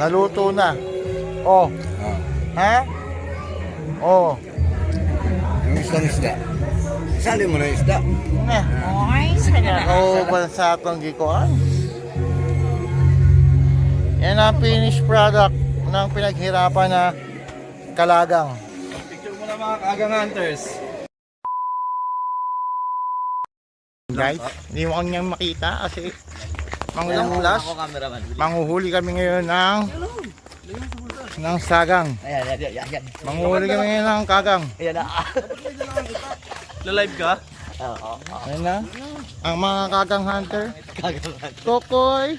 naluto na. Oh. Ha? Oh. Yung isda. Sali mo na yung isda. Oy, nakauban sa atong gikuan. Yan ang finished product ng pinaghirapan na kalagang. Picture mo na mga kagang hunters. Guys, hindi mo kanyang makita kasi manghuhuli kami ngayon ng sagang. Ayan. Manghuhuli kami ngayon ng kagang. Ayan na. Live ka? Ayan na. Ang mga kagang hunter. Kokoy.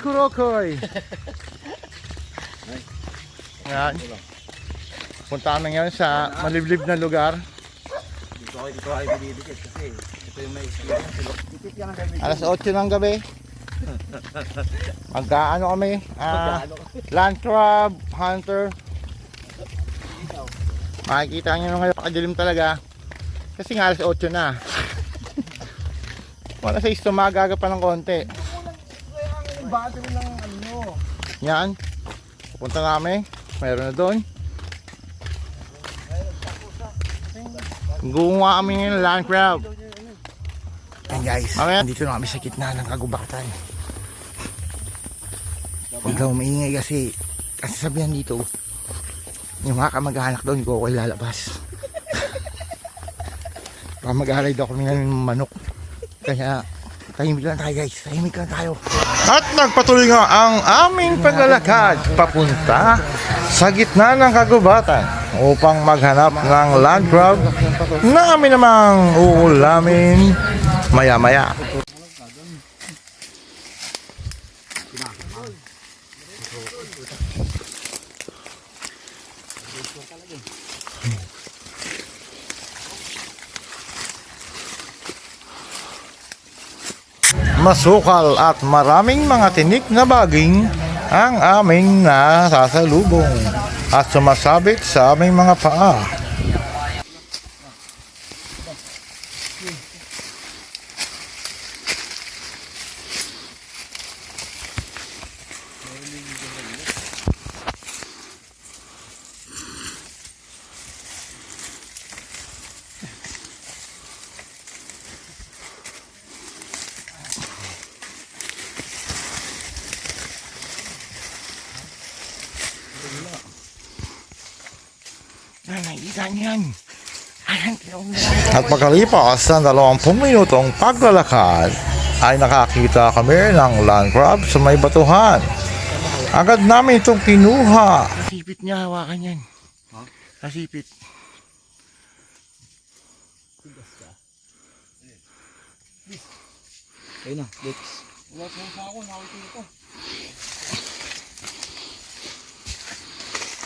Kurokoy. Ayan. Punta kami ngayon sa maliblib na lugar. Dito kayo bididikit kasi ito yung may experience. Alas 8 ng gabi. Magkaano kami? Land crab hunter. Makikita nyo ngayon, pakadilim talaga. Kasi nga alas 8 na. Wala sa magaga pa ng konti. Yan. Pupunta kami. Meron na doon. Gumawa kami ng land crab. Ayan guys, dito na kami sa gitna ng kagubatan. Huwag daw maingay kasi sabihan dito, yung mga kamag-anak doon, ko ko'y lalabas. Baka mag-aalay daw kami ng manok. Kaya tahimik lang tayo guys, tahimik lang tayo. At nagpatuloy nga ang aming paglalakad papunta sa gitna ng kagubatan upang maghanap ng land crab na kami namang uulamin maya-maya. Masukal at maraming mga tinik na baging ang aming nasasalubong at sumasabit sa aming mga paa. At pagkalipas ng 20 minutong paglalakad ay nakakita kami ng land crab sa may batuhan. Agad namin itong kinuha. Kasipit niya, hawakan yan. Kasipit. Ayun na, Dex. Wala sa ako, nakakita ko.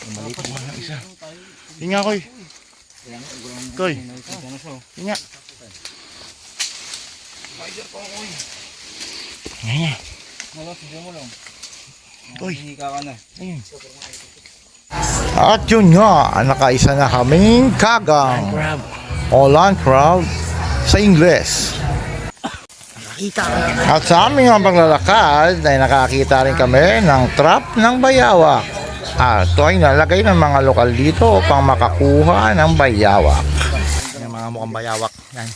Maliit naman ang isa. Hinga koy. Koy. Hinga. Spider ko koy. Hinga. Wala, sige mo lang. Koy. Hika ka na. Ayun. At yun nga, nakaisa na kaming kagang o land crab sa Ingles. At sa aming mga paglalakad ay nakakita rin kami ng trap ng bayawak. At ito ay nalagay ng mga lokal dito upang makakuha ng bayawak. Yung mga mukhang bayawak. Yan.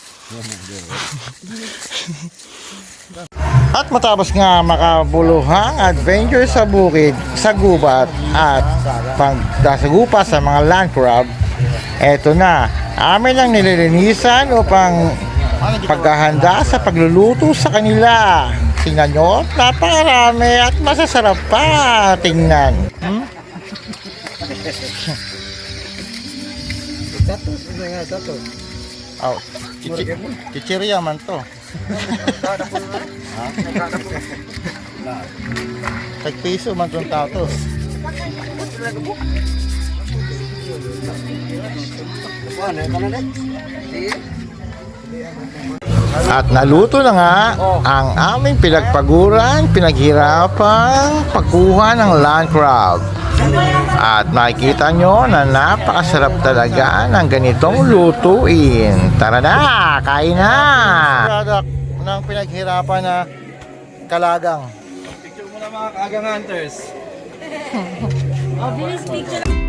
At matapos nga makabuluhang adventure sa bukid, sa gubat at pagdasagupa sa mga land crab, eto na, amin lang nililinisan upang paghahanda sa pagluluto sa kanila. Tingnan nyo, napakarami at masasarap pa tingnan. Oh, chichirya man to. Tagpiso man tong tatos. At naluto na nga ang aming pinagpaguran, pinaghirapan pagkuha ng land crab. At makikita nyo na napakasarap talaga ng ganitong lutuin. Tara na, kain na! Product ng pinaghirapan na kalagang. Picture mo na mga kagang hunters. Oh, bilis picture.